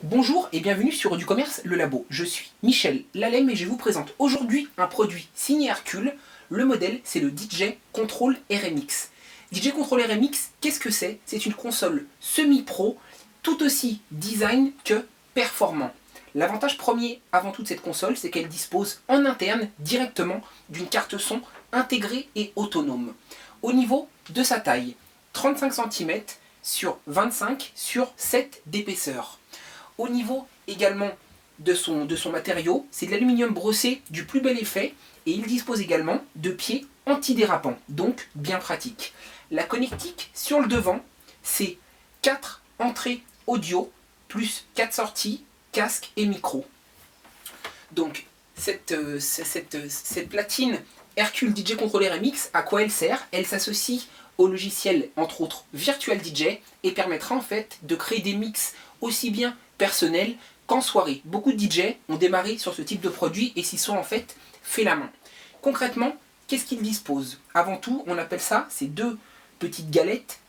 Bonjour et bienvenue sur Du Commerce, le labo. Je suis Michel Lalem et je vous présente aujourd'hui un produit signé Hercule. Le modèle, c'est le DJ Control RMX. DJ Control RMX, qu'est-ce que c'est? C'est une console semi-pro, tout aussi design que performant. L'avantage premier avant tout de cette console, c'est qu'elle dispose en interne directement d'une carte son intégrée et autonome. Au niveau de sa taille, 35 cm sur 25 sur 7 d'épaisseur. Au niveau également de son matériau, c'est de l'aluminium brossé du plus bel effet et il dispose également de pieds antidérapants, donc bien pratique. La connectique sur le devant, c'est 4 entrées audio plus 4 sorties, casque et micro. Donc cette platine Hercule DJ Control RMX, à quoi elle sert? Elle s'associe au logiciel entre autres Virtual DJ et permettra en fait de créer des mix aussi bien personnels qu'en soirée. Beaucoup de DJ ont démarré sur ce type de produit et s'y sont en fait fait la main. Concrètement, qu'est-ce qu'ils disposent? Avant tout, on appelle ça, ces deux petites galettes,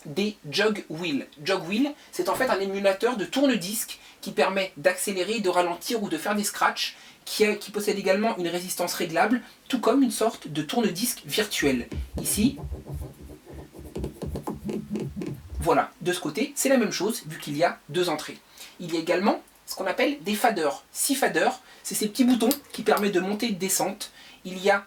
des jog wheels. Jog wheel, c'est en fait un émulateur de tourne-disque qui permet d'accélérer, de ralentir ou de faire des scratchs, qui possède également une résistance réglable, tout comme une sorte de tourne-disque virtuel. Ici, voilà, de ce côté, c'est la même chose, vu qu'il y a deux entrées. Il y a également ce qu'on appelle des faders. 6 faders, c'est ces petits boutons qui permettent de monter et de descente. Il y a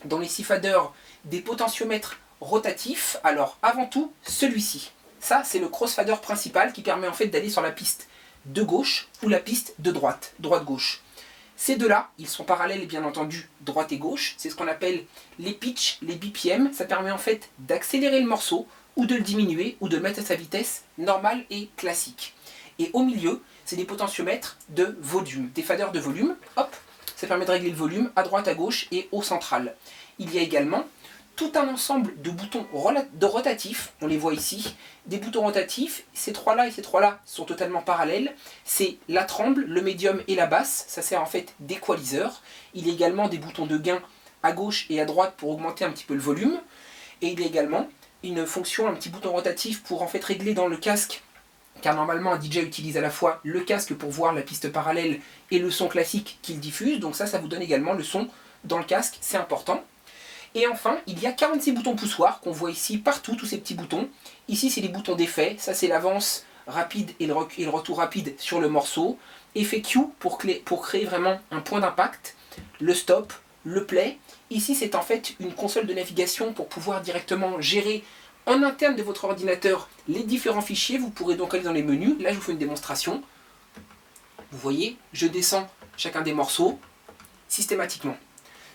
dans les 6 faders des potentiomètres rotatifs. Alors avant tout, celui-ci. Ça, c'est le crossfader principal qui permet en fait d'aller sur la piste de gauche ou la piste de droite, droite-gauche. Ces deux-là, ils sont parallèles bien entendu, droite et gauche. C'est ce qu'on appelle les pitch, les BPM. Ça permet en fait d'accélérer le morceau ou de le diminuer ou de le mettre à sa vitesse normale et classique. Et au milieu, c'est des potentiomètres de volume, des faders de volume. Hop, ça permet de régler le volume à droite, à gauche et au central. Il y a également tout un ensemble de boutons rotatifs, on les voit ici, des boutons rotatifs, ces trois-là et ces trois-là sont totalement parallèles, c'est la tremble, le médium et la basse, ça sert en fait d'équaliseur. Il y a également des boutons de gain à gauche et à droite pour augmenter un petit peu le volume, et il y a également une fonction, un petit bouton rotatif pour en fait régler dans le casque, car normalement un DJ utilise à la fois le casque pour voir la piste parallèle et le son classique qu'il diffuse, donc ça vous donne également le son dans le casque, c'est important. Et enfin, il y a 46 boutons poussoirs qu'on voit ici partout, tous ces petits boutons. Ici, c'est les boutons d'effet. Ça, c'est l'avance rapide et le retour rapide sur le morceau. Effet Q pour créer vraiment un point d'impact. Le stop, le play. Ici, c'est en fait une console de navigation pour pouvoir directement gérer en interne de votre ordinateur les différents fichiers. Vous pourrez donc aller dans les menus. Là, je vous fais une démonstration. Vous voyez, je descends chacun des morceaux systématiquement.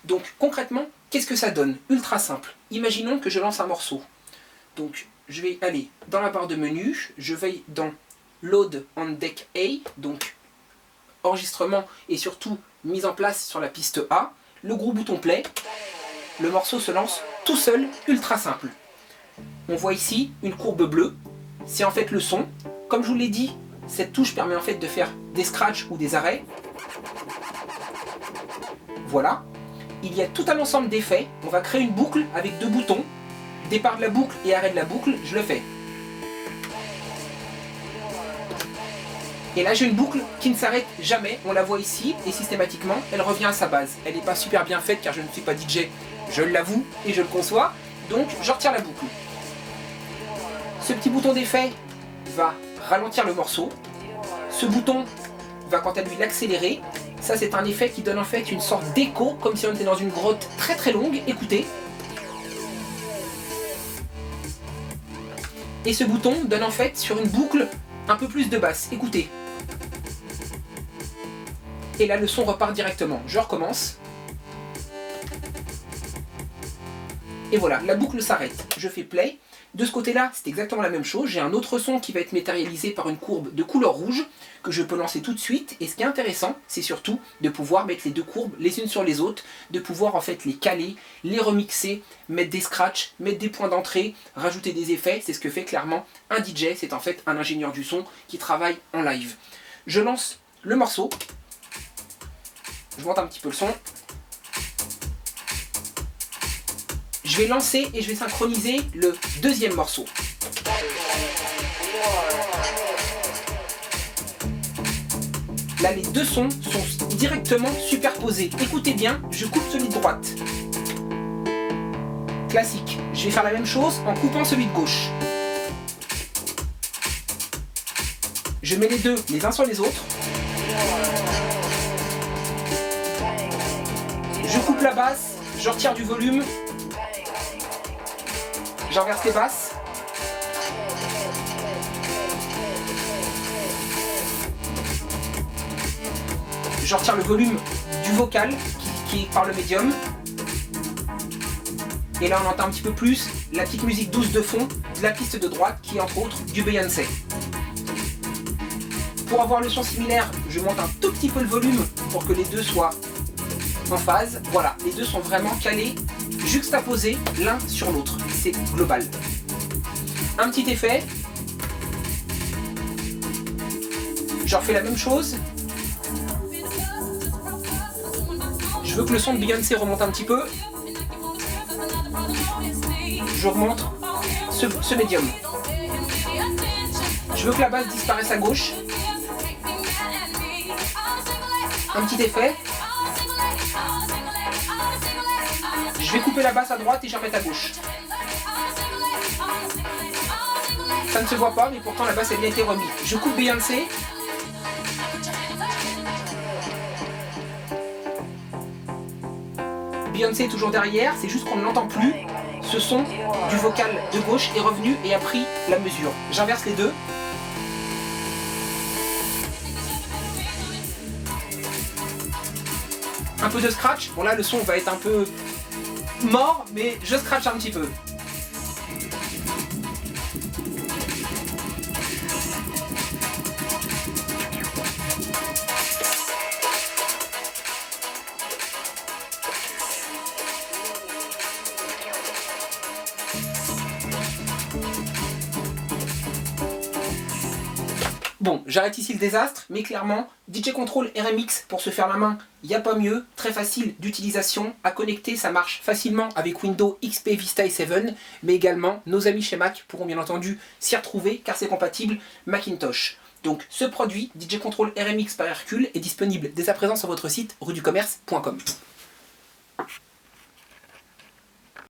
Donc concrètement, qu'est-ce que ça donne? Ultra simple. Imaginons que je lance un morceau. Donc je vais aller dans la barre de menu, je vais dans Load on Deck A, donc enregistrement et surtout mise en place sur la piste A. Le gros bouton play, le morceau se lance tout seul, ultra simple. On voit ici une courbe bleue, c'est en fait le son. Comme je vous l'ai dit, cette touche permet en fait de faire des scratchs ou des arrêts. Voilà. Il y a tout un ensemble d'effets. On va créer une boucle avec deux boutons. Départ de la boucle et arrêt de la boucle, je le fais. Et là j'ai une boucle qui ne s'arrête jamais. On la voit ici et systématiquement elle revient à sa base. Elle n'est pas super bien faite car je ne suis pas DJ, je l'avoue et je le conçois. Donc je retire la boucle. Ce petit bouton d'effet va ralentir le morceau. Ce bouton va quant à lui l'accélérer. Ça c'est un effet qui donne en fait une sorte d'écho, comme si on était dans une grotte très très longue. Écoutez. Et ce bouton donne en fait sur une boucle un peu plus de basse. Écoutez. Et là le son repart directement. Je recommence. Et voilà, la boucle s'arrête. Je fais play. De ce côté-là, c'est exactement la même chose. J'ai un autre son qui va être matérialisé par une courbe de couleur rouge que je peux lancer tout de suite. Et ce qui est intéressant, c'est surtout de pouvoir mettre les deux courbes les unes sur les autres, de pouvoir en fait les caler, les remixer, mettre des scratchs, mettre des points d'entrée, rajouter des effets. C'est ce que fait clairement un DJ. C'est en fait un ingénieur du son qui travaille en live. Je lance le morceau. Je monte un petit peu le son. Je vais lancer et je vais synchroniser le deuxième morceau. Là, les deux sons sont directement superposés. Écoutez bien, je coupe celui de droite. Classique. Je vais faire la même chose en coupant celui de gauche. Je mets les deux les uns sur les autres. Je coupe la basse, je retire du volume. J'inverse les basses. Je retire le volume du vocal qui est par le médium. Et là on entend un petit peu plus la petite musique douce de fond de la piste de droite qui est entre autres du Beyoncé. Pour avoir le son similaire, je monte un tout petit peu le volume pour que les deux soient en phase. Voilà, les deux sont vraiment calés, juxtaposés l'un sur l'autre. C'est global. Un petit effet. Je refais la même chose. Je veux que le son de Beyoncé remonte un petit peu. Je remonte ce médium. Je veux que la basse disparaisse à gauche. Un petit effet. Je vais couper la basse à droite et je vais remettre à gauche. Ça ne se voit pas, mais pourtant la basse a bien été remise. Je coupe Beyoncé. Beyoncé est toujours derrière, c'est juste qu'on ne l'entend plus. Ce son du vocal de gauche est revenu et a pris la mesure. J'inverse les deux. Un peu de scratch. Bon là le son va être un peu mort, mais je scratch un petit peu. Bon, j'arrête ici le désastre, mais clairement, DJ Control RMX pour se faire la main, il n'y a pas mieux, très facile d'utilisation, à connecter, ça marche facilement avec Windows XP, Vista et 7, mais également nos amis chez Mac pourront bien entendu s'y retrouver car c'est compatible Macintosh. Donc ce produit, DJ Control RMX par Hercule, est disponible dès à présent sur votre site rueducommerce.com.